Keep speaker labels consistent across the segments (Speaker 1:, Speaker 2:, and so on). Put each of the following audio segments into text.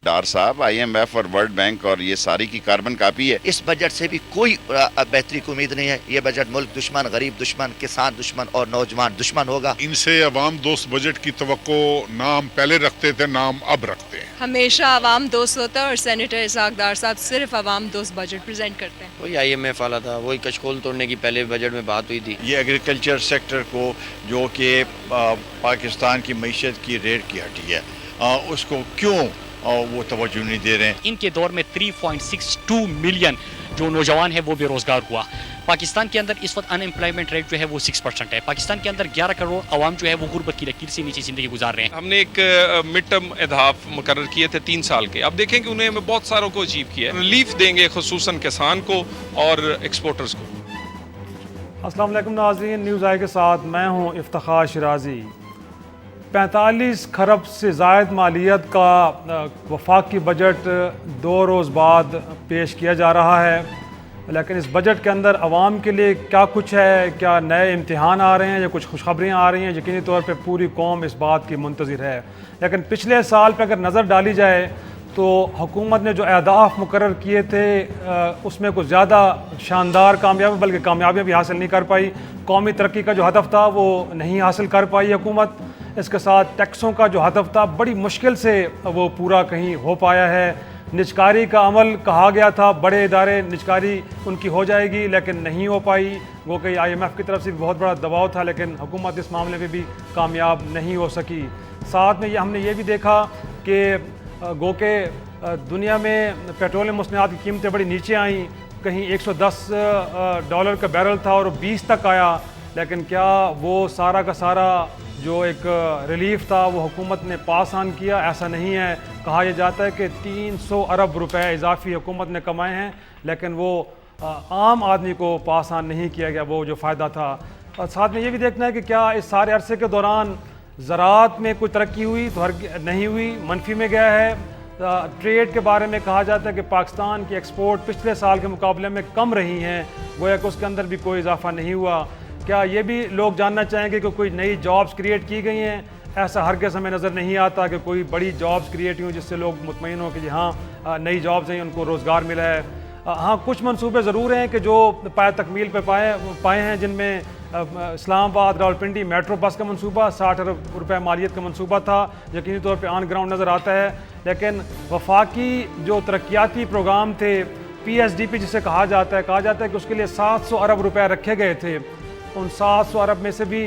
Speaker 1: ڈار صاحب IMF اور world bank اور یہ ساری کی کاربن کاپی ہے.
Speaker 2: اس بجٹ سے بھی کوئی بہتری کی امید نہیں ہے. یہ بجٹ ملک دشمن، غریب دشمن، کسان دشمن اور نوجوان دشمن ہوگا.
Speaker 3: ان سے عوام دوست بجٹ کی توقع نہ ہم پہلے رکھتے تھے نہ ہم اب رکھتے ہیں.
Speaker 4: ہمیشہ عوام دوست ہوتا ہے اور سینیٹر اسحاق ڈار صاحب صرف عوام دوست بجٹ پریزنٹ کرتے ہیں.
Speaker 5: وہی IMF والا تھا، وہی کچکول توڑنے کی پہلے بجٹ میں بات ہوئی تھی.
Speaker 6: یہ ایگریکلچر سیکٹر کو جو کہ پاکستان کی معیشت کی ریڑھ کی ہڈی ہے، اس کو کیوں وہ توجہ نہیں دے رہے ہیں.
Speaker 7: ان کے دور میں 3.62 ملین جو نوجوان ہے وہ بے روزگار ہوا. پاکستان کے اندر اس وقت ان امپلائمنٹ ریٹ جو ہے وہ 6% ہے. پاکستان کے اندر 11 کروڑ عوام جو ہے وہ غربت کی لکیر سے نیچے زندگی گزار رہے ہیں.
Speaker 8: ہم نے ایک مڈ ٹرم اہداف مقرر کیے تھے 3 سال کے. اب دیکھیں کہ انہیں ہمیں بہت ساروں کو اچیو کیا ہے. ریلیف دیں گے خصوصاً کسان کو اور ایکسپورٹرز کو.
Speaker 9: السلام علیکم ناظرین، نیوز آئی کے ساتھ میں ہوں افتخار شرازی. 45 کھرب سے زائد مالیت کا وفاقی بجٹ 2 روز بعد پیش کیا جا رہا ہے، لیکن اس بجٹ کے اندر عوام کے لیے کیا کچھ ہے؟ کیا نئے امتحان آ رہے ہیں یا کچھ خوشخبریاں آ رہی ہیں؟ یقینی طور پہ پوری قوم اس بات کی منتظر ہے. لیکن پچھلے سال پہ اگر نظر ڈالی جائے تو حکومت نے جو اہداف مقرر کیے تھے اس میں کچھ زیادہ شاندار کامیابی بلکہ کامیابیاں بھی حاصل نہیں کر پائی. قومی ترقی کا جو ہدف تھا وہ نہیں حاصل کر پائی حکومت. اس کے ساتھ ٹیکسوں کا جو ہدف تھا بڑی مشکل سے وہ پورا کہیں ہو پایا ہے. نجکاری کا عمل کہا گیا تھا، بڑے ادارے نجکاری ان کی ہو جائے گی لیکن نہیں ہو پائی. وہ کہ IMF کی طرف سے بھی بہت بڑا دباؤ تھا لیکن حکومت اس معاملے میں بھی کامیاب نہیں ہو سکی. ساتھ میں ہم نے یہ بھی دیکھا کہ گو کہ دنیا میں پیٹرولیم مصنوعات کی قیمتیں بڑی نیچے آئیں. کہیں $110 کا بیرل تھا اور 20 تک آیا. لیکن کیا وہ سارا کا سارا جو ایک ریلیف تھا وہ حکومت نے پاس آن کیا؟ ایسا نہیں ہے. کہا یہ جاتا ہے کہ 300 ارب روپے اضافی حکومت نے کمائے ہیں لیکن وہ عام آدمی کو پاس آن نہیں کیا گیا وہ جو فائدہ تھا. اور ساتھ میں یہ بھی دیکھنا ہے کہ کیا اس سارے عرصے کے دوران زراعت میں کوئی ترقی ہوئی؟ تو نہیں ہوئی، منفی میں گیا ہے. ٹریڈ کے بارے میں کہا جاتا ہے کہ پاکستان کی ایکسپورٹ پچھلے سال کے مقابلے میں کم رہی ہیں، گویا کہ اس کے اندر بھی کوئی اضافہ نہیں ہوا. کیا یہ بھی لوگ جاننا چاہیں گے کہ کوئی نئی جابز کریٹ کی گئی ہیں؟ ایسا ہرگز ہمیں نظر نہیں آتا کہ کوئی بڑی جابز کریٹ ہوں جس سے لوگ مطمئن ہوں کہ جی ہاں نئی جابز ہیں، ان کو روزگار ملا ہے. ہاں کچھ منصوبے ضرور ہیں کہ جو پائے تکمیل پہ پائے ہیں، جن میں اسلام آباد راولپنڈی میٹرو بس کا منصوبہ 60 ارب روپے مالیت کا منصوبہ تھا، یقینی طور پہ آن گراؤنڈ نظر آتا ہے. لیکن وفاقی جو ترقیاتی پروگرام تھے PSDP جسے کہا جاتا ہے کہ اس کے لیے 700 ارب روپے رکھے گئے تھے. ان 700 ارب میں سے بھی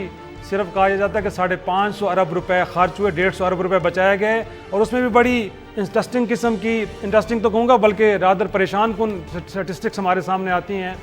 Speaker 9: صرف کہا جاتا ہے کہ 550 ارب روپے خرچ ہوئے، 150 ارب روپے بچائے گئے. اور اس میں بھی بڑی انٹرسٹنگ قسم کی، انٹرسٹنگ تو کہوں گا بلکہ رادر پریشان کن سٹیسٹکس ہمارے سامنے آتی ہیں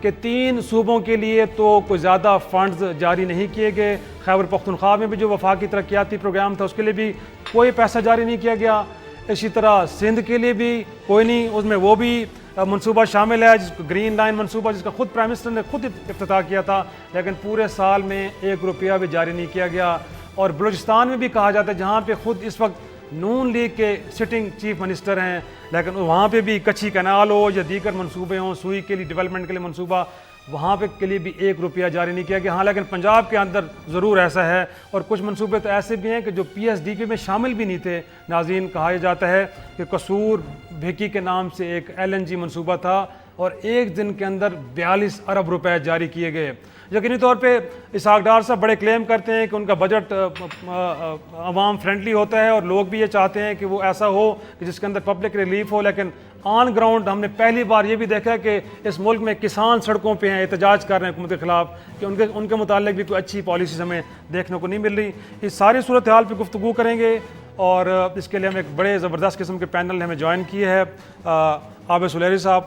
Speaker 9: کہ 3 صوبوں کے لیے تو کوئی زیادہ فنڈز جاری نہیں کیے گئے. خیبر پختونخوا میں بھی جو وفاقی ترقیاتی پروگرام تھا اس کے لیے بھی کوئی پیسہ جاری نہیں کیا گیا. اسی طرح سندھ کے لیے بھی کوئی نہیں، اس میں وہ بھی منصوبہ شامل ہے جس کو گرین لائن منصوبہ، جس کا خود پرائم منسٹر نے خود افتتاح کیا تھا، لیکن پورے سال میں 1 روپیہ بھی جاری نہیں کیا گیا. اور بلوچستان میں بھی کہا جاتا ہے جہاں پہ خود اس وقت نون لیگ کے سٹنگ چیف منسٹر ہیں، لیکن وہاں پہ بھی کچھی کنال ہو یا دیگر منصوبے ہوں، سوئی کے لیے ڈیولپمنٹ کے لیے منصوبہ، وہاں پہ کے لیے بھی 1 روپیہ جاری نہیں کیا گیا. ہاں لیکن پنجاب کے اندر ضرور ایسا ہے. اور کچھ منصوبے تو ایسے بھی ہیں کہ جو PSDP میں شامل بھی نہیں تھے. ناظرین، کہا جاتا ہے کہ قصور بھیکی کے نام سے ایک LNG منصوبہ تھا اور 1 دن کے اندر 42 ارب روپے جاری کیے گئے. یقینی طور پہ اسحاق ڈار صاحب بڑے کلیم کرتے ہیں کہ ان کا بجٹ عوام فرینڈلی ہوتا ہے اور لوگ بھی یہ چاہتے ہیں کہ وہ ایسا ہو کہ جس کے اندر پبلک ریلیف ہو. لیکن آن گراؤنڈ ہم نے پہلی بار یہ بھی دیکھا ہے کہ اس ملک میں کسان سڑکوں پہ ہیں، احتجاج کر رہے ہیں حکومت کے خلاف کہ ان کے متعلق بھی کوئی اچھی پالیسیز ہمیں دیکھنے کو نہیں مل رہی. اس ساری صورتحال پہ گفتگو کریں گے اور اس کے لیے ہم ایک بڑے زبردست قسم کے پینل نے ہمیں جوائن کیے ہے. عابد سلیری صاحب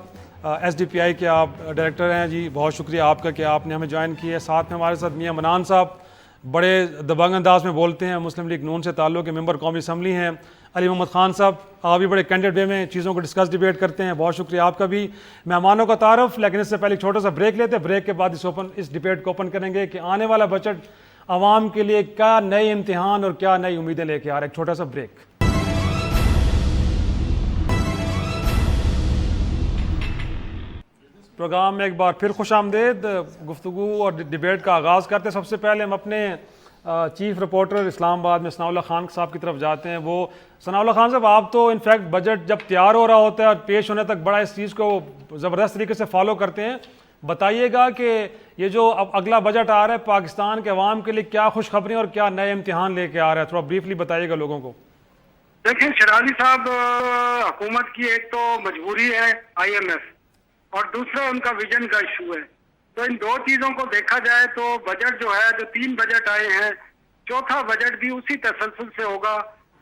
Speaker 9: SDPI کے آپ ڈائریکٹر ہیں جی، بہت شکریہ آپ کا کہ آپ نے ہمیں جوائن کیا ہے. ساتھ میں ہمارے ساتھ میاں منان صاحب بڑے دبنگ انداز میں بولتے ہیں، مسلم لیگ نون سے تعلق کے ممبر قومی اسمبلی ہیں. علی محمد خان صاحب، آپ بھی بڑے کینڈیڈ وے میں چیزوں کو ڈسکس ڈیبیٹ کرتے ہیں، بہت شکریہ آپ کا بھی. مہمانوں کا تعارف، لیکن اس سے پہلے ایک چھوٹا سا بریک لیتے ہیں. بریک کے بعد اس ڈیبیٹ کو اوپن کریں گے کہ آنے والا بجٹ عوام کے لیے کیا نئے امتحان اور کیا نئی امیدیں لے کے آ رہے ہیں. ایک چھوٹا سا بریک. پروگرام میں ایک بار پھر خوش آمدید. گفتگو اور ڈیبیٹ کا آغاز کرتے ہیں. سب سے پہلے ہم اپنے چیف رپورٹر اسلام آباد میں ثناء اللہ خان صاحب کی طرف جاتے ہیں. وہ ثناء اللہ خان صاحب، آپ تو انفیکٹ بجٹ جب تیار ہو رہا ہوتا ہے اور پیش ہونے تک بڑا اس چیز کو زبردست طریقے سے فالو کرتے ہیں. بتائیے گا کہ یہ جو اب اگلا بجٹ آ رہا ہے پاکستان کے عوام کے لیے کیا خوشخبری اور کیا نئے امتحان لے کے آ رہا ہے، تھوڑا بریفلی بتائیے گا لوگوں کو.
Speaker 10: دیکھیں شرازی صاحب، حکومت کی ایک تو مجبوری ہے IMF اور دوسرا ان کا ویژن کا ایشو ہے. تو ان دو چیزوں کو دیکھا جائے تو بجٹ جو ہے، جو 3 بجٹ آئے ہیں، چوتھا بجٹ بھی اسی تسلسل سے ہوگا.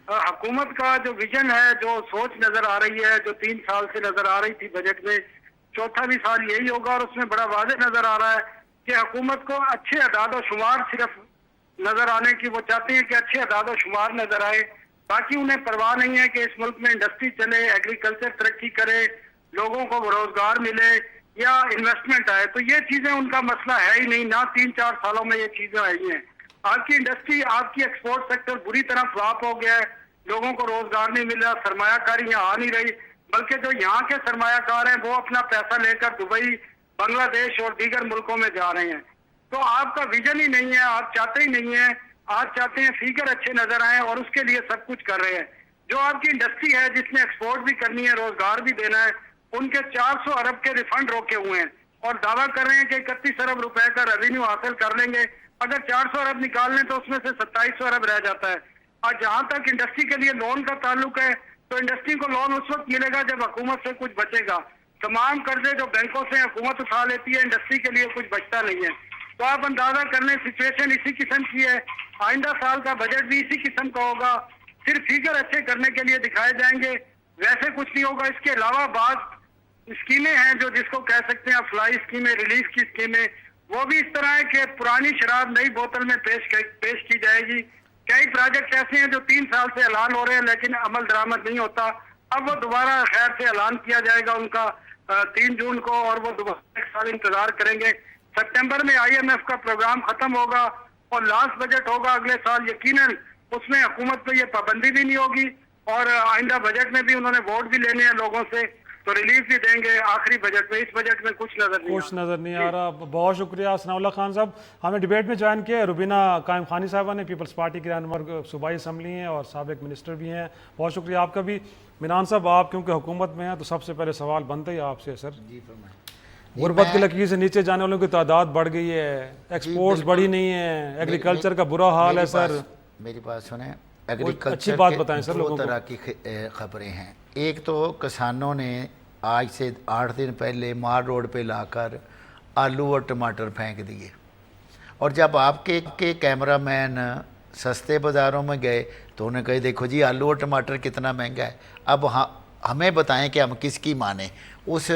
Speaker 10: حکومت کا جو ویژن ہے، جو سوچ نظر آ رہی ہے، جو 3 سال سے نظر آ رہی تھی بجٹ میں، چوتھا بھی سال یہی ہوگا. اور اس میں بڑا واضح نظر آ رہا ہے کہ حکومت کو اچھے اعداد و شمار صرف نظر آنے کی، وہ چاہتے ہیں کہ اچھے اعداد و شمار نظر آئے. باقی انہیں پرواہ نہیں ہے کہ اس ملک میں انڈسٹری چلے، ایگریکلچر ترقی کرے، لوگوں کو روزگار ملے یا انویسٹمنٹ آئے. تو یہ چیزیں ان کا مسئلہ ہے ہی نہیں، نہ 3-4 سالوں میں یہ چیزیں آئی ہیں. آپ کی انڈسٹری، آپ کی ایکسپورٹ سیکٹر بری طرح فلاپ ہو گیا ہے. لوگوں کو روزگار نہیں مل رہا، سرمایہ کاری یہاں آ نہیں رہی، بلکہ جو یہاں کے سرمایہ کار ہیں وہ اپنا پیسہ لے کر دبئی، بنگلہ دیش اور دیگر ملکوں میں جا رہے ہیں. تو آپ کا ویژن ہی نہیں ہے، آپ چاہتے ہی نہیں ہیں. آپ چاہتے ہیں فیگر اچھے نظر آئیں اور اس کے لیے سب کچھ کر رہے ہیں. جو آپ کی انڈسٹری ہے جس نے ایکسپورٹ بھی کرنی ہے، روزگار بھی دینا ہے، ان کے 400 ارب کے ریفنڈ روکے ہوئے ہیں اور دعویٰ کر رہے ہیں کہ 31 ارب روپے کا ریونیو حاصل کر لیں گے. اگر 400 ارب نکال لیں تو اس میں سے 2700 ارب رہ جاتا ہے. اور جہاں تک انڈسٹری کے لیے لون کا تعلق ہے تو انڈسٹری کو لون اس وقت ملے گا جب حکومت سے کچھ بچے گا. تمام قرضے جو بینکوں سے حکومت اٹھا لیتی ہے، انڈسٹری کے لیے کچھ بچتا نہیں ہے. تو آپ اندازہ کر لیں سچویشن اسی قسم کی ہے. آئندہ سال کا بجٹ بھی اسی قسم کا ہوگا، صرف فیگر اچھے کرنے کے لیے دکھائے جائیں گے، ویسے کچھ نہیں ہوگا. اس کے علاوہ بعض اسکیمیں ہیں جو جس کو کہہ سکتے ہیں فلائی اسکیمیں، ریلیف کی اسکیمیں، وہ بھی اس طرح ہے کہ پرانی شراب نئی بوتل میں پیش کی جائے گی. کئی پروجیکٹ ایسے ہیں جو 3 سال سے اعلان ہو رہے ہیں لیکن عمل درآمد نہیں ہوتا. اب وہ دوبارہ خیر سے اعلان کیا جائے گا ان کا 3 جون کو، اور وہ دوبارہ 1 سال انتظار کریں گے. سپٹمبر میں IMF کا پروگرام ختم ہوگا اور لاسٹ بجٹ ہوگا اگلے سال. یقیناً اس میں حکومت پہ یہ پابندی بھی نہیں ہوگی اور آئندہ بجٹ میں بھی انہوں نے ووٹ بھی لینے ہیں لوگوں سے، تو ریلیف بھی دیں گے آخری بجٹ میں. اس بجٹ میں کچھ نظر نہیں
Speaker 9: آ رہا. بہت شکریہ ثناء اللہ خان صاحب. ہم نے ڈیبیٹ میں جوائن کیا ہے روبینہ قائم خانی صاحبہ نے، پیپلز پارٹی کی رہنما صوبائی اسمبلی ہیں اور سابق منسٹر بھی ہیں. بہت شکریہ آپ کا بھی. منان صاحب، آپ کیونکہ حکومت میں ہیں تو سب سے پہلے سوال بنتا ہی آپ سے. سر
Speaker 11: جی فرمائیں.
Speaker 9: غربت کی لکیر سے نیچے جانے والوں کی تعداد بڑھ گئی ہے، ایکسپورٹس بڑھی نہیں ہے، ایگریکلچر کا برا حال ہے. سر
Speaker 11: میری بات سنیں،
Speaker 9: اچھی
Speaker 11: ایگریکلچر
Speaker 9: بات بتائیں سر.
Speaker 11: دو طرح کی خبریں ہیں. ایک تو کسانوں نے آج سے 8 دن پہلے مار روڈ پہ لا کر آلو اور ٹماٹر پھینک دیے، اور جب آپ کے کیمرہ مین سستے بازاروں میں گئے تو انہوں نے کہا دیکھو جی آلو اور ٹماٹر کتنا مہنگا ہے. اب ہمیں بتائیں کہ ہم کس کی مانیں. اس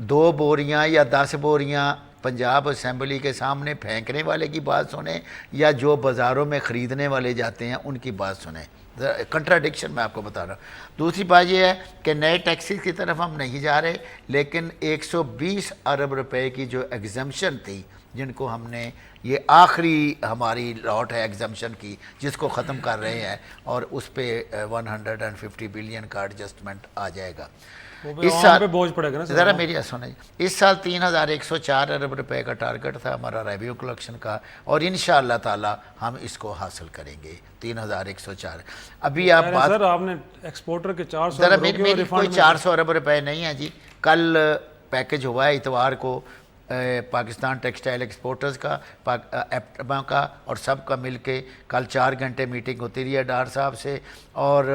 Speaker 11: 2 بوریاں یا 10 بوریاں پنجاب اسمبلی کے سامنے پھینکنے والے کی بات سنیں یا جو بازاروں میں خریدنے والے جاتے ہیں ان کی بات سنیں. کنٹراڈکشن میں آپ کو بتا رہا ہوں. دوسری بات یہ ہے کہ نئے ٹیکسز کی طرف ہم نہیں جا رہے، لیکن 120 ارب روپے کی جو ایگزمپشن تھی، جن کو ہم نے، یہ آخری ہماری لاٹ ہے ایگزمپشن کی جس کو ختم کر رہے ہیں، اور اس پہ 150 بلین کا ایڈجسٹمنٹ آ جائے گا. اس سال
Speaker 9: بوجھ پڑے گا.
Speaker 11: ذرا میری سنیں، اس سال 3104 ارب روپے کا ٹارگٹ تھا ہمارا ریویو کلیکشن کا، اور انشاءاللہ تعالی ہم اس کو حاصل کریں گے. 3104. ابھی آپ بات،
Speaker 9: سر آپ نے ایکسپورٹر کے 400
Speaker 11: ذرا میری کوئی 400 ارب روپے نہیں ہے جی. کل پیکج ہوا ہے اتوار کو پاکستان ٹیکسٹائل ایکسپورٹرز کا، ایپٹما کا اور سب کا مل کے. کل 4 گھنٹے میٹنگ ہوتی رہی ہے ڈار صاحب سے، اور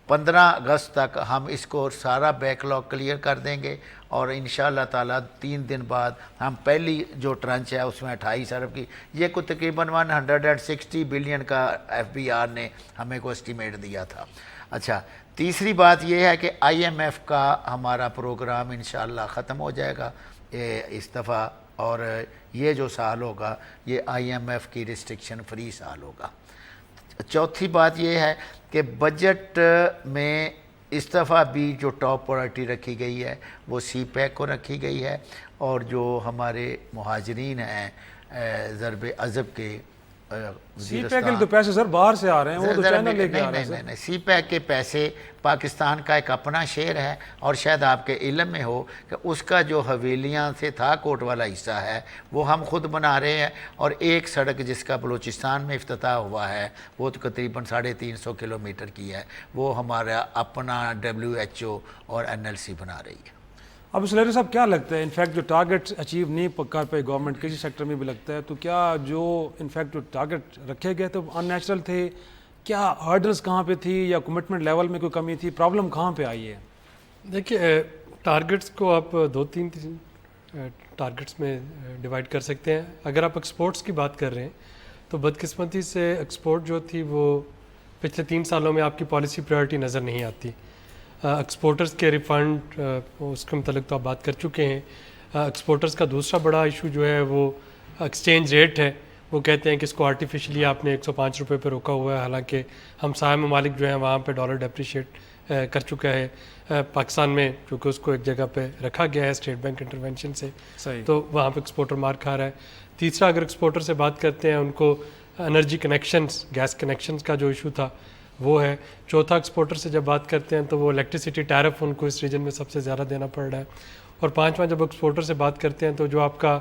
Speaker 11: 15 اگست تک ہم اس کو سارا بیک لاگ کلیئر کر دیں گے، اور انشاءاللہ تعالیٰ 3 دن بعد ہم پہلی جو ٹرنچ ہے اس میں 28 ارب کی، یہ کو تقریباً 160 بلین کا FBR نے ہمیں کو اسٹیمیٹ دیا تھا. اچھا، تیسری بات یہ ہے کہ IMF کا ہمارا پروگرام انشاءاللہ ختم ہو جائے گا اس دفعہ، اور یہ جو سال ہوگا یہ IMF کی ریسٹرکشن فری سال ہوگا. چوتھی بات یہ ہے کہ بجٹ میں اس دفعہ بھی جو ٹاپ پرائرٹی رکھی گئی ہے وہ CPEC کو رکھی گئی ہے، اور جو ہمارے مہاجرین ہیں ضرب عضب کے
Speaker 9: سی پیک کے تو پیسے سر باہر سے آ رہے ہیں, وہ تو چائنا لے کے آ رہے ہیں.
Speaker 11: نہیں, سی پیک کے پیسے پاکستان کا ایک اپنا شیئر ہے, اور شاید آپ کے علم میں ہو کہ اس کا جو حویلیاں سے تھا کوٹ والا حصہ ہے وہ ہم خود بنا رہے ہیں, اور ایک سڑک جس کا بلوچستان میں افتتاح ہوا ہے وہ تو تقریباً 350 کلومیٹر کی ہے, وہ ہمارا اپنا WHO اور NLC بنا رہی ہے.
Speaker 9: اب سلیری صاحب کیا لگتا ہے انفیکٹ جو ٹارگٹ اچیو نہیں کر پائی گورنمنٹ کسی سیکٹر میں بھی لگتا ہے, تو کیا جو انفیکٹ جو ٹارگٹ رکھے گئے تو ان نیچرل تھے, کیا ہرڈلس کہاں پہ تھی, یا کمٹمنٹ لیول میں کوئی کمی تھی, پرابلم کہاں پہ آئی ہے؟
Speaker 12: دیکھیے ٹارگٹس کو آپ 2-3 ٹارگٹس میں ڈیوائڈ کر سکتے ہیں. اگر آپ ایکسپورٹس کی بات کر رہے ہیں تو بدقسمتی سے ایکسپورٹ جو تھی وہ پچھلے 3 سالوں میں آپ کی پالیسی پرائرٹی نظر نہیں آتی. ایکسپورٹرز کے ریفنڈ اس کے متعلق تو آپ بات کر چکے ہیں. ایکسپورٹرز کا دوسرا بڑا ایشو جو ہے وہ ایکسچینج ریٹ ہے. وہ کہتے ہیں کہ اس کو آرٹیفیشلی آپ نے 105 روپے پہ روکا ہوا ہے, حالانکہ ہمسایہ ممالک جو ہیں وہاں پہ ڈالر ڈیپریشیٹ کر چکا ہے. پاکستان میں چونکہ اس کو ایک جگہ پہ رکھا گیا ہے اسٹیٹ بینک انٹرونشن سے, تو وہاں پہ ایکسپورٹر مار کھا رہا ہے. تیسرا اگر ایکسپورٹر سے بات کرتے ہیں ان کو انرجی کنیکشنز, گیس کنیکشنز کا جو ایشو تھا وہ ہے. چوتھا ایکسپورٹر سے جب بات کرتے ہیں تو وہ الیکٹریسٹی ٹیرف ان کو اس ریجن میں سب سے زیادہ دینا پڑ رہا ہے. اور پانچواں جب ایکسپورٹر سے بات کرتے ہیں تو جو آپ کا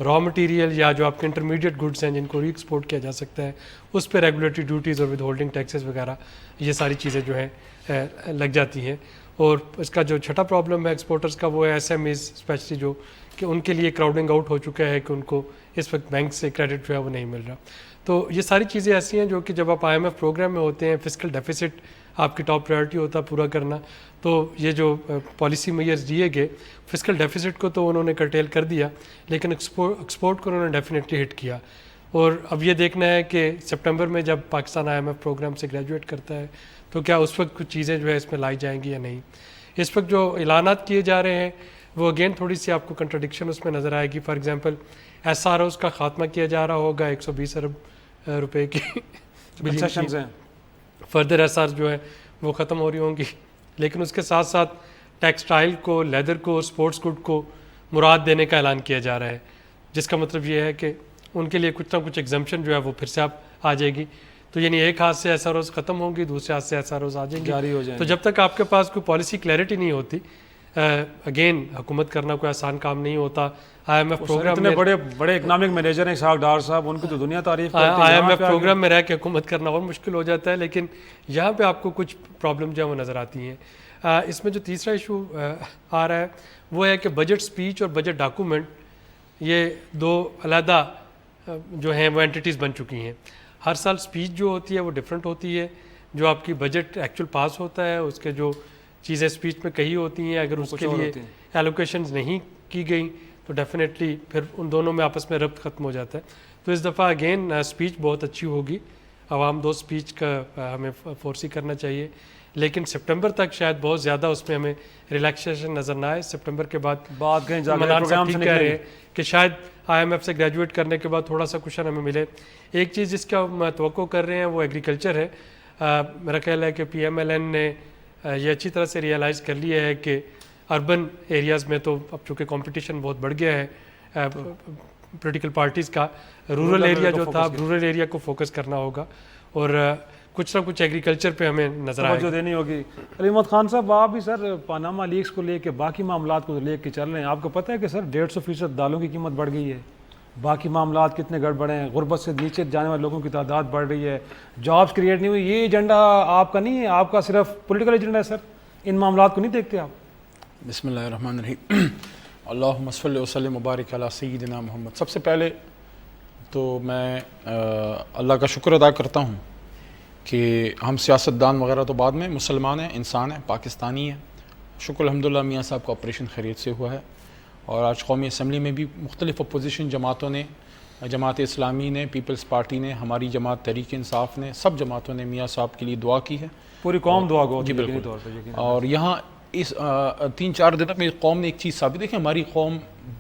Speaker 12: را مٹیریل یا جو آپ کے انٹرمیڈیٹ گڈس ہیں جن کو ری ایکسپورٹ کیا جا سکتا ہے اس پہ ریگولیٹری ڈیوٹیز اور ود ہولڈنگ ٹیکسز وغیرہ یہ ساری چیزیں جو ہیں لگ جاتی ہیں. اور اس کا جو چھٹا پرابلم ہے ایکسپورٹرز کا وہ ہے SMEs اسپیشلی, جو کہ ان کے لیے کراؤڈنگ آؤٹ ہو چکا ہے کہ ان کو اس وقت بینک سے کریڈٹ جو ہے وہ نہیں مل رہا. تو یہ ساری چیزیں ایسی ہیں جو کہ جب آپ IMF پروگرام میں ہوتے ہیں, فسکل ڈیفیسٹ آپ کی ٹاپ پرائرٹی ہوتا ہے پورا کرنا, تو یہ جو پالیسی میئرز دیے گئے فسکل ڈیفیسٹ کو تو انہوں نے کرٹیل کر دیا, لیکن ایکسپورٹ کو انہوں نے ڈیفینیٹلی ہٹ کیا. اور اب یہ دیکھنا ہے کہ سپٹمبر میں جب پاکستان IMF پروگرام سے گریجویٹ کرتا ہے تو کیا اس وقت کچھ چیزیں جو ہے اس میں لائی جائیں گی یا نہیں. اس وقت جو اعلانات کیے جا رہے ہیں وہ اگین تھوڑی سی آپ کو کنٹرڈکشن اس میں نظر آئے گی. فار ایگزامپل SROs کا خاتمہ کیا جا رہا ہوگا 120 ارب روپے کی
Speaker 9: کنسیشنز ہیں,
Speaker 12: فردر SR جو ہے وہ ختم ہو رہی ہوں گی, لیکن اس کے ساتھ ساتھ ٹیکسٹائل کو, لیدر کو, اسپورٹس گڈ کو مراد دینے کا اعلان کیا جا رہا ہے, جس کا مطلب یہ ہے کہ ان کے لیے کچھ نہ کچھ ایگزمپشن جو ہے وہ پھر سے آ جائے گی. تو یعنی ایک ہاتھ سے SROs ختم ہوں گی, دوسرے ہاتھ سے SROs آ جائیں گی,
Speaker 9: جاری ہو جائیں
Speaker 12: تو جب تک آپ کے پاس کوئی پالیسی کلیئرٹی نہیں ہوتی, اگین حکومت کرنا کوئی آسان کام نہیں ہوتا. IMF پروگرام میں
Speaker 9: بڑے اکنامک مینیجر ہیں اسحاق ڈار صاحب, ان کی تو دنیا تعریف کرتی ہے.
Speaker 12: IMF پروگرام میں رہ کے حکومت کرنا اور مشکل ہو جاتا ہے, لیکن یہاں پہ آپ کو کچھ پرابلم جو ہے وہ نظر آتی ہیں. اس میں جو تیسرا ایشو آ رہا ہے وہ ہے کہ بجٹ سپیچ اور بجٹ ڈاکومنٹ یہ دو علیحدہ جو ہیں وہ اینٹیٹیز بن چکی ہیں. ہر سال سپیچ جو ہوتی ہے وہ ڈفرینٹ ہوتی ہے, جو آپ کی بجٹ ایکچوئل پاس ہوتا ہے اس کے جو چیزیں سپیچ میں کہی ہوتی ہیں اگر اس کے لیے ایلوکیشنز نہیں کی گئیں تو ڈیفینیٹلی پھر ان دونوں میں آپس میں ربط ختم ہو جاتا ہے. تو اس دفعہ اگین سپیچ بہت اچھی ہوگی, عوام دو سپیچ کا ہمیں فورسی کرنا چاہیے, لیکن سپٹمبر تک شاید بہت زیادہ اس میں ہمیں ریلیکسیشن نظر نہ آئے. سپٹمبر کے بعد
Speaker 9: کہیں
Speaker 12: کہہ رہے ہیں کہ شاید IMF سے گریجویٹ کرنے کے بعد تھوڑا سا کوشن ہمیں ملے. ایک چیز جس کا ہم توقع کر رہے ہیں وہ ایگریکلچر ہے. میرا خیال ہے کہ PMLN نے یہ اچھی طرح سے ریئلائز کر لیا ہے کہ اربن ایریاز میں تو اب چونکہ کمپٹیشن بہت بڑھ گیا ہے پولیٹیکل پارٹیز کا, رورل ایریا جو تھا رورل ایریا کو فوکس کرنا ہوگا اور کچھ نہ کچھ ایگریکلچر پہ ہمیں نظر آئے
Speaker 9: توجہ دینی ہوگی. علی محمد خان صاحب, آپ بھی سر پاناما لیکس کو لے کے باقی معاملات کو لے کے چل رہے ہیں. آپ کو پتہ ہے کہ سر 150% دالوں کی قیمت بڑھ گئی ہے, باقی معاملات کتنے گڑبڑ ہیں, غربت سے نیچے جانے والے لوگوں کی تعداد بڑھ رہی ہے, جابس کریٹ نہیں ہوئی. یہ ایجنڈا آپ کا نہیں ہے, آپ کا صرف پولیٹیکل ایجنڈا ہے سر. ان معاملات کو نہیں دیکھتے آپ؟
Speaker 13: بسم اللہ الرحمن الرحیم. اللہم صلی وسلم مبارک علی سیدنا محمد. سب سے پہلے تو میں اللہ کا شکر ادا کرتا ہوں کہ ہم سیاستدان وغیرہ تو بعد میں مسلمان ہیں, انسان ہیں, پاکستانی ہیں. شکر الحمدللہ میاں صاحب کا آپریشن خیریت سے ہوا ہے, اور آج قومی اسمبلی میں بھی مختلف اپوزیشن جماعتوں نے, جماعت اسلامی نے, پیپلز پارٹی نے, ہماری جماعت تحریک انصاف نے, سب جماعتوں نے میاں صاحب کے لیے دعا کی ہے.
Speaker 9: پوری قوم دعا گو.
Speaker 13: جی بالکل. اور یہاں اس 3-4 دنوں میں قوم نے ایک چیز ثابت ہے کہ ہماری قوم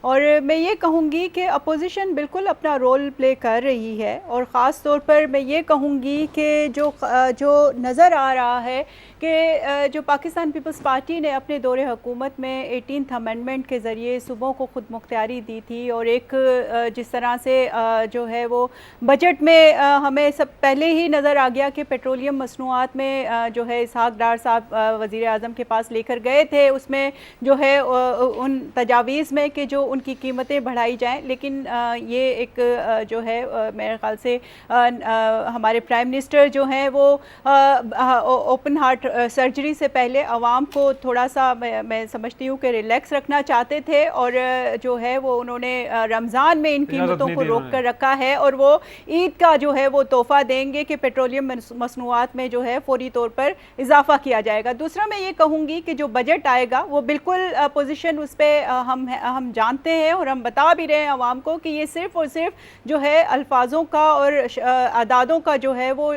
Speaker 14: اور میں یہ کہوں گی کہ اپوزیشن بالکل اپنا رول پلے کر رہی ہے، اور خاص طور پر میں یہ کہوں گی کہ جو نظر آ رہا ہے کہ جو پاکستان پیپلز پارٹی نے اپنے دور حکومت میں 18th امینڈمنٹ کے ذریعے صوبوں کو خود مختاری دی تھی، اور ایک جس طرح سے جو ہے وہ بجٹ میں ہمیں سب پہلے ہی نظر آ گیا کہ پیٹرولیم مصنوعات میں جو ہے اسحاق ڈار صاحب وزیر اعظم کے پاس لے کر گئے تھے، اس میں جو ہے ان تجاویز میں کہ جو ان کی قیمتیں بڑھائی جائیں، لیکن یہ ایک جو ہے میرے خیال سے ہمارے پرائم منسٹر جو ہیں وہ اوپن ہارٹ سرجری سے پہلے عوام کو تھوڑا سا میں سمجھتی ہوں کہ ریلیکس رکھنا چاہتے تھے، اور جو ہے وہ انہوں نے رمضان میں ان قیمتوں کو روک کر رکھا ہے، اور وہ عید کا جو ہے وہ تحفہ دیں گے کہ پیٹرولیم مصنوعات میں جو ہے فوری طور پر اضافہ کیا جائے گا۔ دوسرا میں یہ کہوں گی کہ جو بجٹ آئے گا وہ بالکل پوزیشن اس پہ ہم جانتے ہیں، اور ہم بتا بھی رہے ہیں عوام کو کہ یہ صرف اور صرف جو ہے الفاظوں کا اور اعدادوں کا جو ہے وہ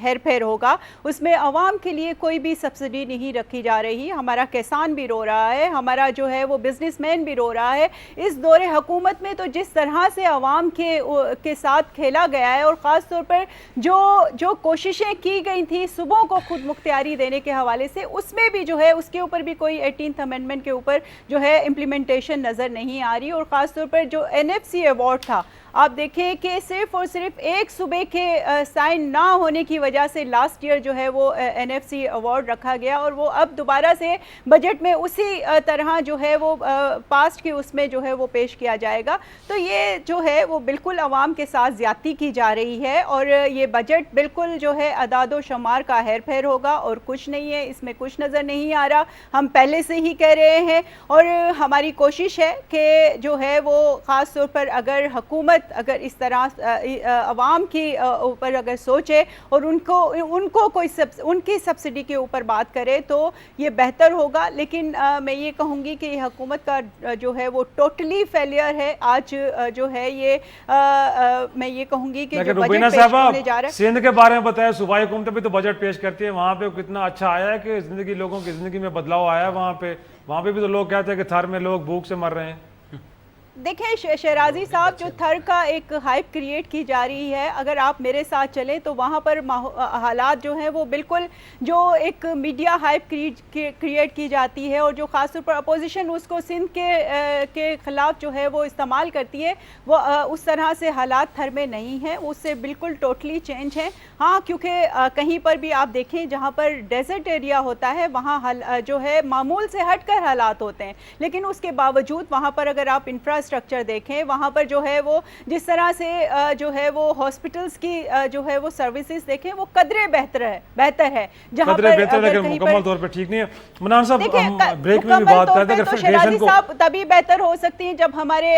Speaker 14: ہیر پھیر ہوگا، اس میں عوام کے لیے کوئی بھی سبسڈی نہیں رکھی جا رہی۔ ہمارا کسان بھی رو رہا ہے، ہمارا جو ہے وہ بزنس مین بھی رو رہا ہے۔ اس دور حکومت میں تو جس طرح سے عوام کے ساتھ کھیلا گیا ہے، اور خاص طور پر جو کوششیں کی گئی تھیں صوبوں کو خود مختاری دینے کے حوالے سے، اس میں بھی جو ہے اس کے اوپر بھی کوئی 18th امینڈمنٹ کے اوپر جو ہے امپلیمنٹیشن نظر نہیں آ رہی۔ اور خاص طور پر جو NFC ایوارڈ تھا، آپ دیکھیں کہ صرف اور صرف ایک صوبے کے سائن نہ ہونے کی وجہ سے لاسٹ ایئر جو ہے وہ NFC ایوارڈ رکھا گیا، اور وہ اب دوبارہ سے بجٹ میں اسی طرح جو ہے وہ پاسٹ کی اس میں جو ہے وہ پیش کیا جائے گا۔ تو یہ جو ہے وہ بالکل عوام کے ساتھ زیادتی کی جا رہی ہے، اور یہ بجٹ بالکل جو ہے اعداد و شمار کا ہیر پھیر ہوگا اور کچھ نہیں ہے، اس میں کچھ نظر نہیں آ رہا۔ ہم پہلے سے ہی کہہ رہے ہیں، اور ہماری کوشش ہے کہ جو ہے وہ خاص طور پر اگر حکومت اگر اس طرح عوام کی اوپر اگر سوچے اور ان کو کوئی ان کی سبسڈی کے اوپر بات کرے تو یہ بہتر ہوگا۔ لیکن میں یہ کہوں گی کہ یہ حکومت کا جو ہے وہ ٹوٹلی فیلئر ہے۔ آج جو ہے یہ میں یہ کہوں گی کہ جو بجٹ پیش ہونے جا رہا ہے،
Speaker 9: سندھ کے بارے میں بتایا، صوبائی حکومتیں بھی تو بجٹ پیش کرتی ہے، وہاں پہ کتنا اچھا آیا ہے کہ زندگی لوگوں کی زندگی میں بدلاؤ آیا ہے۔ وہاں پہ بھی تو لوگ کہتے ہیں کہ تھر میں لوگ بھوک سے مر رہے ہیں۔
Speaker 14: دیکھیں شہرازی صاحب، جو تھر کا ایک ہائپ کریٹ کی جا رہی ہے، اگر آپ میرے ساتھ چلیں تو وہاں پر حالات جو ہیں وہ بالکل جو ایک میڈیا ہائپ کریٹ کی جاتی ہے، اور جو خاص طور پر اپوزیشن اس کو سندھ کے خلاف جو ہے وہ استعمال کرتی ہے، وہ اس طرح سے حالات تھر میں نہیں ہیں، اس سے بالکل ٹوٹلی چینج ہیں۔ ہاں، کیونکہ کہیں پر بھی آپ دیکھیں جہاں پر ڈیزرٹ ایریا ہوتا ہے وہاں جو ہے معمول سے ہٹ کر حالات ہوتے ہیں، لیکن اس کے باوجود وہاں پر اگر آپ انفراسٹرکچر دیکھیں، وہاں پر جو ہے وہ جس طرح سے جو ہے وہ ہاسپٹلز کی جو ہے وہ سروسز دیکھیں، وہ قدرے بہتر ہے، جہاں پر
Speaker 9: لیکن مکمل طور پر ٹھیک نہیں ہے۔ منان صاحب، ہم بریک میں بھی بات کرتے ہیں کہ
Speaker 14: شہرازی صاحب تبھی بہتر ہو سکتی ہیں جب ہمارے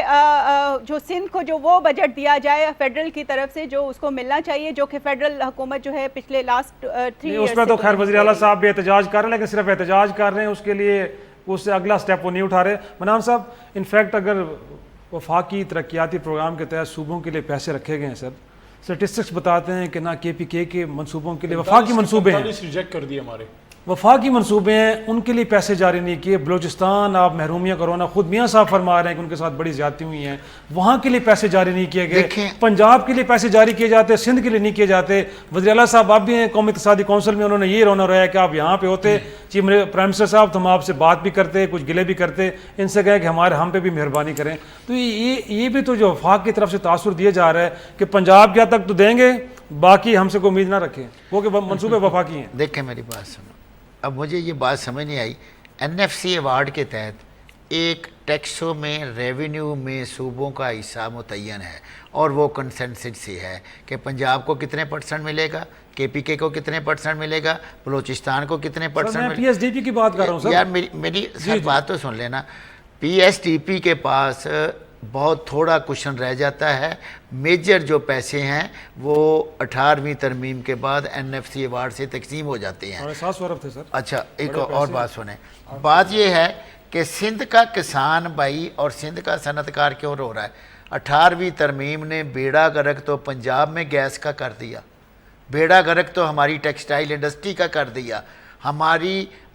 Speaker 14: جو سندھ کو جو وہ بجٹ دیا جائے فیڈرل کی طرف سے جو اس کو ملنا چاہیے، جو کہ فیڈرل حکومت جو ہے پچھلے لاسٹ 3
Speaker 9: اس پہ تو خیر وزیر اعلیٰ صاحب بھی احتجاج کر رہے ہیں، لیکن صرف احتجاج کر رہے ہیں، اس کے لیے اس سے اگلا سٹیپ وہ نہیں اٹھا رہے۔ منان صاحب، انفیکٹ اگر وفاقی ترقیاتی پروگرام کے تحت صوبوں کے لیے پیسے رکھے گئے ہیں، سر اسٹیٹسٹکس بتاتے ہیں کہ نہ KPK کے منصوبوں کے لیے وفاقی منصوبے ہیں،
Speaker 13: ریجیکٹ کر دیے ہمارے
Speaker 9: وفاقی منصوبے ہیں، ان کے لیے پیسے جاری نہیں کیے۔ بلوچستان آپ محرومیاں کرونا، خود میاں صاحب فرما رہے ہیں کہ ان کے ساتھ بڑی زیادتی ہوئی ہیں، وہاں کے لیے پیسے جاری نہیں کیے گئے۔ پنجاب کے لیے پیسے جاری کیے جاتے، سندھ کے لیے نہیں کیے جاتے۔ وزیر اعلیٰ صاحب آپ بھی ہیں قومی اقتصادی کونسل میں، انہوں نے یہ رونا رہا ہے کہ آپ یہاں پہ ہوتے، چیف پرائم منسٹر صاحب تو ہم آپ سے بات بھی کرتے، کچھ گلے بھی کرتے، ان سے کہے کہ ہم پہ بھی مہربانی کریں۔ تو یہ بھی تو جو وفاق کی طرف سے تاثر دیا جا رہا ہے کہ پنجاب کیا تک تو دیں گے، باقی ہم سے کوئی امید نہ رکھیں، وہ کہ منصوبے وفاقی ہیں۔
Speaker 11: دیکھیں میری بات سنو، اب مجھے یہ بات سمجھ نہیں آئی، NFC ایوارڈ کے تحت ایک ٹیکسوں میں ریونیو میں صوبوں کا حصہ متعین ہے، اور وہ کنسنسس سے ہے کہ پنجاب کو کتنے % ملے گا، KPK کو کتنے % ملے گا، بلوچستان کو کتنے %
Speaker 9: میں PSDP کی بات کر رہا ہوں سر۔
Speaker 11: یار میری بات تو سن لینا، PSDP کے پاس بہت تھوڑا کوشچن رہ جاتا ہے، میجر جو پیسے ہیں وہ 18ویں ترمیم کے بعد NFC ایوارڈ سے تقسیم ہو جاتے ہیں۔
Speaker 9: 700 ارب تھے سر۔
Speaker 11: اچھا، ایک اور بات سنیں، بات یہ ہے کہ سندھ کا کسان بھائی اور سندھ کا صنعت کار کیوں رو رہا ہے؟ 18ویں ترمیم نے بیڑا غرق تو پنجاب میں گیس کا کر دیا، بیڑا غرق تو ہماری ٹیکسٹائل انڈسٹری کا کر دیا، ہماری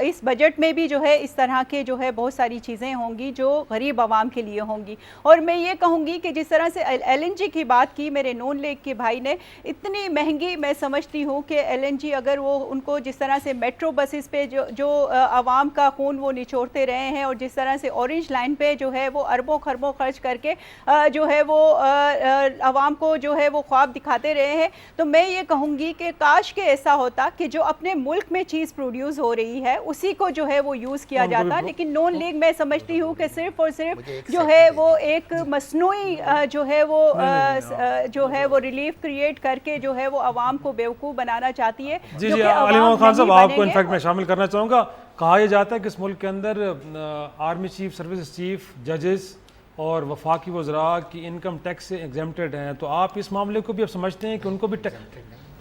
Speaker 14: اس بجٹ میں بھی جو ہے اس طرح کے جو ہے بہت ساری چیزیں ہوں گی جو غریب عوام کے لیے ہوں گی. اور میں یہ کہوں گی کہ جس طرح سے LNG کی بات کی میرے نون لیگ کے بھائی نے, اتنی مہنگی میں سمجھتی ہوں کہ LNG اگر وہ ان کو جس طرح سے میٹرو بسز پہ جو عوام کا خون وہ نچوڑتے رہے ہیں, اور جس طرح سے اورنج لائن پہ جو ہے وہ اربوں خربوں خرچ کر کے جو ہے وہ عوام کو جو ہے وہ خواب دکھاتے رہے ہیں, تو میں یہ کہوں گی کہ کاش کہ ایسا ہوتا کہ جو اپنے ملک میں چیز پروڈیوس ہو رہی ہے اسی کو جو ہے وہ یوز کیا جاتا. لیکن نون لیگ میں سمجھتی ہوں کہ صرف اور صرف جو ہے وہ ایک مصنوعی جو ہے وہ ریلیف کریٹ کر کے جو ہے وہ عوام کو بیوقوف بنانا چاہتی ہے.
Speaker 9: جی علی محمد خان صاحب, آپ کو انفیکٹ میں شامل کرنا چاہوں گا. کہا یہ جاتا ہے کہ اس ملک کے اندر آرمی چیف, سروس چیف, ججز اور وفاقی وزراء کی انکم ٹیکس سے ایگزیمپٹڈ ہیں, تو آپ اس معاملے کو بھی اب سمجھتے ہیں کہ ان کو بھی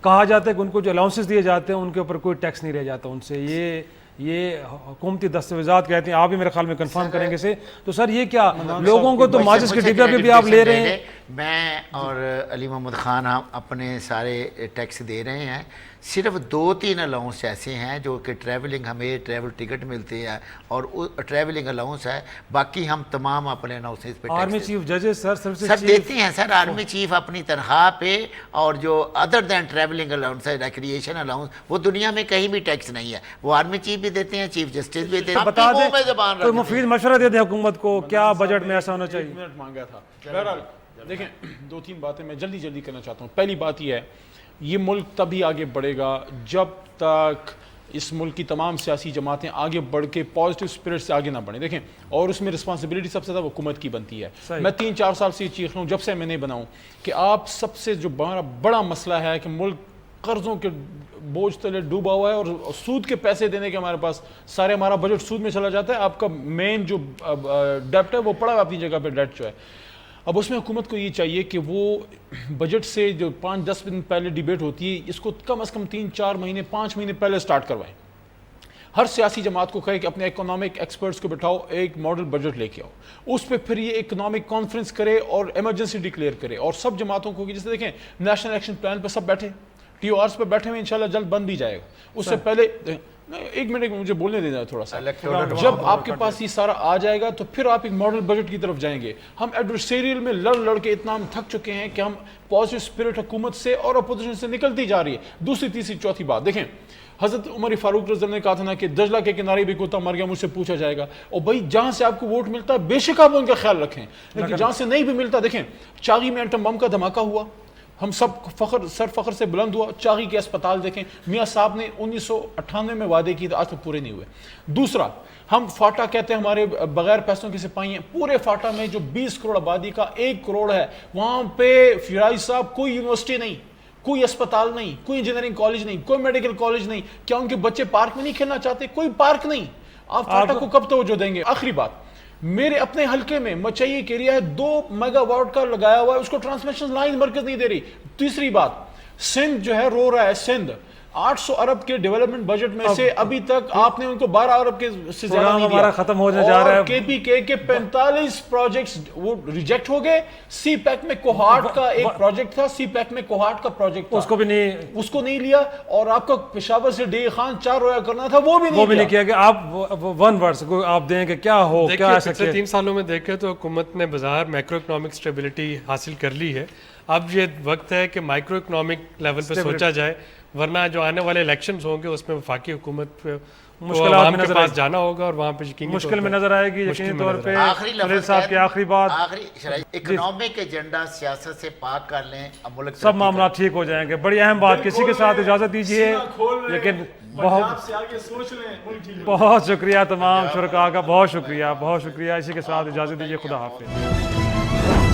Speaker 9: کہا جاتا ہے کہ ان کو جو الاؤنسز دیے جاتے ہیں ان کے اوپر کوئی ٹیکس نہیں رہ جاتا ان سے, یہ حکومتی دستاویزات کہتے ہیں, آپ بھی میرے خیال میں کنفرم کریں گے سے. تو سر یہ کیا لوگوں کو تو ماچس کے ڈبے پہ بھی آپ لے رہے ہیں.
Speaker 11: میں اور علی محمد خان ہم اپنے سارے ٹیکس دے رہے ہیں, صرف 2-3 الاؤنس ایسے ہیں جو کہ ٹریولنگ, ہمیں ٹریول ٹکٹ ملتے ہیں اور ٹریولنگ الاؤنس ہے, باقی ہم تمام اپنے الاؤنسز پہ
Speaker 9: آرمی چیف, ججز
Speaker 11: سر دیتے ہیں سر. آرمی چیف اپنی تنخواہ پہ, اور جو ادر دین ٹریولنگ الاؤنس ہے, ریکریشن الاؤنس, وہ دنیا میں کہیں بھی ٹیکس نہیں ہے. وہ آرمی چیف بھی دیتے ہیں, چیف جسٹس بھی دیتے ہیں.
Speaker 9: بتا دیں, کوئی مفید مشورہ دے دیں حکومت کو, کیا بجٹ میں ایسا ہونا چاہیے.
Speaker 13: منٹ مانگا تھا. بہرحال دیکھیں 2-3 باتیں میں جلدی کرنا چاہتا ہوں. پہلی بات یہ ہے, یہ ملک تبھی آگے بڑھے گا جب تک اس ملک کی تمام سیاسی جماعتیں آگے بڑھ کے پازیٹیو اسپرٹ سے آگے نہ بڑھیں. دیکھیں, اور اس میں رسپانسبلٹی سب سے زیادہ حکومت کی بنتی ہے. میں 3-4 سال سے یہ چیخ رہا ہوں جب سے میں نہیں بناؤں کہ آپ سب سے جو بڑا مسئلہ ہے کہ ملک قرضوں کے بوجھ تلے ڈوبا ہوا ہے اور سود کے پیسے دینے کے ہمارے پاس سارے, ہمارا بجٹ سود میں چلا جاتا ہے. آپ کا مین جو ڈیپٹ ہے وہ پڑا ہے اپنی جگہ پہ, ڈیٹ جو ہے. اب اس میں حکومت کو یہ چاہیے کہ وہ بجٹ سے جو 5-10 دن پہلے ڈیبیٹ ہوتی ہے, اس کو کم از کم 3-4 مہینے 5 مہینے پہلے سٹارٹ کروائیں. ہر سیاسی جماعت کو کہے کہ اپنے اکنامک ایکسپرٹس کو بٹھاؤ, ایک ماڈل بجٹ لے کے آؤ, اس پہ پھر یہ اکنامک کانفرنس کرے اور ایمرجنسی ڈکلیئر کرے. اور سب جماعتوں کو, جیسے دیکھیں نیشنل ایکشن پلان پہ سب بیٹھے, TORs پہ بیٹھے ہوئے, انشاءاللہ جلد بن بھی جائے گا. اس سے پہلے ایک منٹ مجھے بولنے دینا تھوڑا سا. جب آپ کے پاس یہ سارا آ جائے گا تو پھر آپ ایک ماڈل بجٹ کی طرف جائیں گے. ہم ایڈورسریل میں لڑ کے اتنا ہم تھک چکے ہیں کہ ہم پازیٹیو اسپرٹ حکومت سے اور اپوزیشن سے نکلتی جا رہی ہے. دوسری تیسری چوتھی بات دیکھیں, حضرت عمر فاروق رضی اللہ نے کہا تھا نا کہ دجلہ کے کنارے بھی کتا مر گیا, مجھ سے پوچھا جائے گا. اور بھائی جہاں سے آپ کو ووٹ ملتا ہے بے شک آپ ان کا خیال رکھیں, لیکن جہاں سے نہیں بھی ملتا, دیکھیں چاغی میں ایٹم بم کا دھماکہ ہوا, ہم سب فخر سے بلند ہوا. چاغی کے اسپتال دیکھیں, میاں صاحب نے 1998 میں وعدے کیے تھے, آج تک پورے نہیں ہوئے. دوسرا, ہم فاٹا کہتے ہیں ہمارے بغیر پیسوں کے سپاہی ہیں. پورے فاٹا میں جو 20 کروڑ آبادی کا 1 کروڑ ہے, وہاں پہ فرائی صاحب کوئی یونیورسٹی نہیں, کوئی اسپتال نہیں, کوئی انجینئرنگ کالج نہیں, کوئی میڈیکل کالج نہیں. کیا ان کے بچے پارک میں نہیں کھیلنا چاہتے؟ کوئی پارک نہیں. آپ فاٹا کو کب توجہ دیں گے؟ آخری بات, میرے اپنے حلقے میں مچئی کے ایریا ہے 2 میگا واٹ کا لگایا ہوا ہے, اس کو ٹرانسمیشن لائن مرکز نہیں دے رہی. تیسری بات, سندھ جو ہے رو رہا ہے, سندھ 800 ارب کے ڈیولپمنٹ بجٹ میں سے ابھی تک آپ نے ان کو 12 ارب کے سے زیادہ نہیں دیا.
Speaker 9: ختم ہونے جا رہا ہے.
Speaker 13: KPK کے 45 پروجیکٹس وہ ریجیکٹ ہو گئے. سی پیک میں کوہاٹ کا ایک پروجیکٹ تھا, سی پیک میں کوہاٹ کا پروجیکٹ تھا, اس کو نہیں لیا. اور آپ کا پشاور سے ڈی خان 4 رویا کرنا تھا, وہ بھی نہیں
Speaker 9: کیا. کہ آپ ون ورڈ کو آپ دیں کہ کیا ہو, کیا ایسا.
Speaker 12: پچھلے 3 سالوں میں دیکھیں تو حکومت نے بظاہر میکرو اکنامک اسٹیبلٹی حاصل کر لی ہے. اب یہ وقت ہے کہ مائکرو اکنامک لیول پہ سوچا جائے, ورنہ جو آنے والے الیکشنز ہوں گے اس میں وفاقی حکومت پہ
Speaker 9: مشکلات میں
Speaker 12: کے پاس جانا ہوگا اور وہاں پہ یقینی
Speaker 9: مشکل میں نظر آئے گی. یقینی طور پہ
Speaker 11: آخری
Speaker 9: صاحب کی آخری بات,
Speaker 11: اکنامک ایجنڈا سیاست سے پاک کر لیں, اب ملک
Speaker 9: سب معاملات ٹھیک ہو جائیں گے. بڑی اہم بات. کسی کے ساتھ اجازت دیجیے, لیکن بہت شکریہ تمام شرکاء کا, بہت شکریہ. اسی کے ساتھ اجازت دیجیے. خدا حافظ.